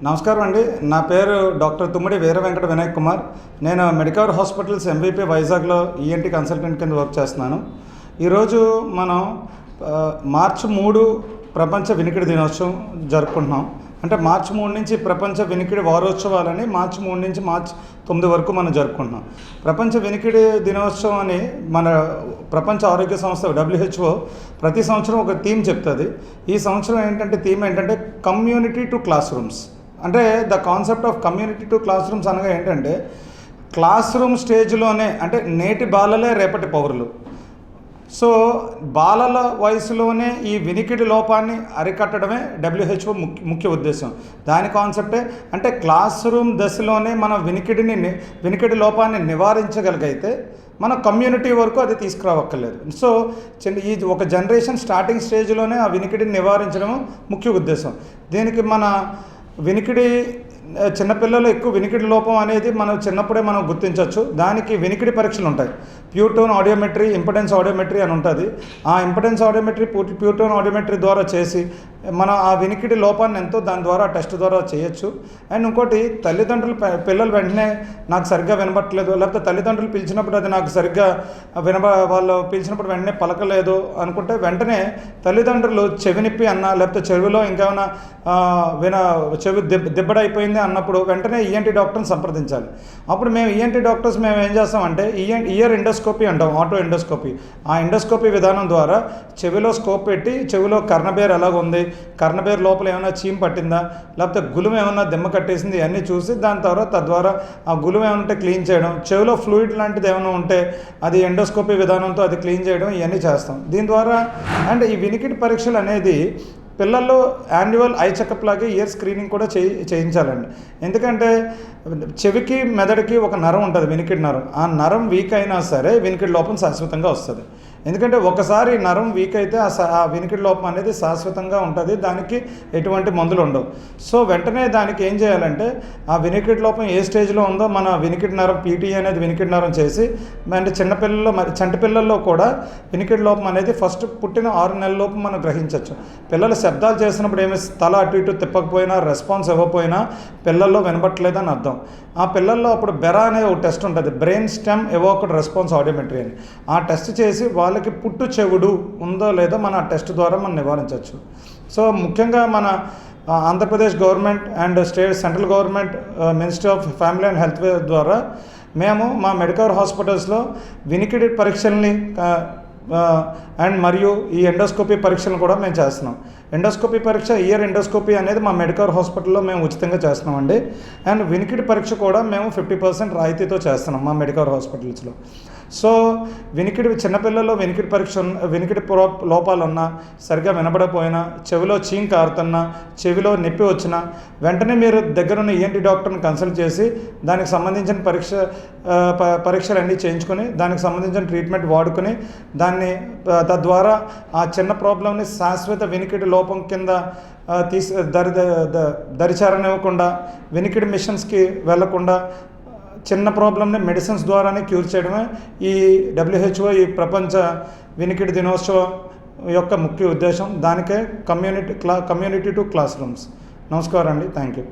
నమస్కారం అండి. నా పేరు డాక్టర్ తుమ్మడి వీర వెంకట వినయ్ కుమార్. నేను మెడికవర్ హాస్పిటల్స్ ఎంబీపీ వైజాగ్లో ఈఎన్టీ కన్సల్టెంట్ కింద వర్క్ చేస్తున్నాను. ఈరోజు మనం మార్చి 3 ప్రపంచ వినికిడి దినోత్సవం జరుపుకుంటున్నాం. అంటే మార్చి 3 నుంచి ప్రపంచ వినికిడి వారోత్సవాలని మార్చి 3 నుంచి మార్చి 9 వరకు మనం జరుపుకుంటున్నాం. ప్రపంచ వినికిడి దినోత్సవం అని మన ప్రపంచ ఆరోగ్య సంస్థ WHO ప్రతి సంవత్సరం ఒక థీమ్ చెప్తుంది. ఈ సంవత్సరం థీమ్ ఏంటంటే కమ్యూనిటీ టు క్లాస్ రూమ్స్. అంటే the concept of community to class rooms అనగా ఏంటంటే క్లాస్ రూమ్ స్టేజ్లోనే అంటే నేటి బాలలే రేపటి పౌరులు. సో బాలల వయసులోనే ఈ వినికిడి లోపాన్ని అరికట్టడమే WHO ముఖ్య ఉద్దేశం. దాని కాన్సెప్టే అంటే క్లాస్ రూమ్ దశలోనే మనం వినికిడి లోపాన్ని నివారించగలిగితే మన కమ్యూనిటీ వరకు అది తీసుకురావక్కర్లేదు. సో ఈ ఒక జనరేషన్ స్టార్టింగ్ స్టేజ్లోనే ఆ వినికిడిని నివారించడం ముఖ్య ఉద్దేశం. దీనికి మన చిన్నపిల్లలు ఎక్కువ వినికిడి లోపం అనేది మనం చిన్నప్పుడే మనం గుర్తించవచ్చు. దానికి వినికిడి పరీక్షలు ఉంటాయి. ప్యూటోన్ ఆడియోమెట్రీ, ఇంపెడెన్స్ ఆడియోమెట్రీ అని ఉంటుంది. ఆ ఇంపెడెన్స్ ఆడియోమెట్రీ ప్యూటోన్ ఆడియోమెట్రీ ద్వారా చేసి మనం ఆ వినికిడి లోపాన్ని ఎంతో దాని ద్వారా టెస్ట్ ద్వారా చేయొచ్చు. అండ్ ఇంకోటి తల్లిదండ్రులు పిల్లలు వెంటనే నాకు సరిగ్గా వినబట్టలేదు, లేకపోతే తల్లిదండ్రులు పిలిచినప్పుడు అది నాకు సరిగ్గా వాళ్ళు పిలిచినప్పుడు వెంటనే పలకలేదు అనుకుంటే వెంటనే తల్లిదండ్రులు చెవినిప్పి అన్నా లేకపోతే చెవిలో ఇంకేమైనా చెవి దిబ్బడైపోయింది అన్నప్పుడు వెంటనే ఈఎన్టీ డాక్టర్ని సంప్రదించాలి. అప్పుడు మేము ఈఎన్టీ డాక్టర్స్ మేము ఏం చేస్తామంటే ఇయర్ ఎండోస్కోపీ అంటాం, ఆటో ఎండోస్కోపీ. ఆ ఎండోస్కోపీ విధానం ద్వారా చెవిలో స్కోప్ పెట్టి చెవిలో కర్ణబేర్ ఎలాగుంది, కర్ణబేర్ లోపల ఏమైనా చీమ్ పట్టిందా, లేకపోతే గులుము ఏమైనా దిమ్మ కట్టేసింది ఇవన్నీ చూసి దాని తర్వాత తద్వారా ఆ గులుము ఏమైనా ఉంటే క్లీన్ చేయడం, చెవిలో ఫ్లూయిడ్ లాంటిది ఏమైనా ఉంటే అది ఎండోస్కోపీ విధానంతో అది క్లీన్ చేయడం ఇవన్నీ చేస్తాం. దీని ద్వారా అండ్ ఈ వినికిడి పరీక్షలు అనేది పిల్లల్లో యాన్యువల్ ఐ చెకప్ లాగే ఇయర్ స్క్రీనింగ్ కూడా చేయించాలండి. ఎందుకంటే చెవికి మెదడుకి ఒక నరం ఉంటుంది, వినికిడి నరం. ఆ నరం వీక్ అయినా సరే వినికిడి లోపం శాశ్వతంగా వస్తుంది. ఎందుకంటే ఒకసారి నరం వీక్ అయితే ఆ వినికిడి లోపం అనేది శాశ్వతంగా ఉంటుంది, దానికి ఎటువంటి మందులు ఉండవు. సో వెంటనే దానికి ఏం చేయాలంటే ఆ వినికిడి లోపం ఏ స్టేజ్లో ఉందో మన వినికిడి నరం పీటీ అనేది వినికిడి నరం చేసి అంటే చంటి పిల్లల్లో కూడా వినికిడి లోపం అనేది ఫస్ట్ పుట్టిన 6 నెలల లోపు మనం గ్రహించవచ్చు. పిల్లలు శబ్దాలు చేసినప్పుడు ఏమి తల అటు ఇటు తిప్పకపోయినా రెస్పాన్స్ ఇవ్వకపోయినా పిల్లల్లో వినబట్టలేదని అర్థం. ఆ పిల్లల్లో అప్పుడు బెరా అనే ఒక టెస్ట్ ఉంటుంది, brain stem evoked response audiometry అని. ఆ టెస్ట్ చేసి వాళ్ళకి పుట్టు చెవుడు ఉందో లేదో మన ఆ టెస్ట్ ద్వారా మనం నివారించవచ్చు. సో ముఖ్యంగా మన Andhra Pradesh government and central government ministry of family and health ద్వారా మేము మా మెడికవర్ హాస్పిటల్స్లో వినికిడి పరీక్షల్ని అండ్ మరియు ఈ ఎండోస్కోపీ పరీక్షలను కూడా మేము చేస్తున్నాం. ఎండోస్కోపీ పరీక్ష ఇయర్ ఎండోస్కోపీ అనేది మా మెడికవర్ హాస్పిటల్లో మేము ఉచితంగా చేస్తున్నామండి. అండ్ వినికిడి పరీక్ష కూడా మేము 50% రాయితీతో చేస్తున్నాం మా మెడికవర్ హాస్పిటల్స్లో. సో చిన్నపిల్లల్లో వినికిడి లోపాలున్నా, సరిగ్గా వినబడపోయినా, చెవిలో చీమ్ కారుతున్నా, చెవిలో నొప్పి వచ్చినా వెంటనే మీరు దగ్గరున్న ఈఎన్టీ డాక్టర్ని కన్సల్ట్ చేసి దానికి సంబంధించిన పరీక్షలు అన్నీ చేయించుకొని దానికి సంబంధించిన ట్రీట్మెంట్ వాడుకొని తద్వారా ఆ చిన్న ప్రాబ్లంని శాశ్వత వినికిడి లోపం కింద దరిచారనివ్వకుండా, వినికిడి మిషన్స్కి వెళ్లకుండా చిన్న ప్రాబ్లమ్ని మెడిసిన్స్ ద్వారానే క్యూర్ చేయడమే ఈ WHO ఈ ప్రపంచ వినికిడి దినోత్సవం యొక్క ముఖ్య ఉద్దేశం. దానికే కమ్యూనిటీ టు క్లాస్ రూమ్స్. నమస్కారం అండి. Thank you.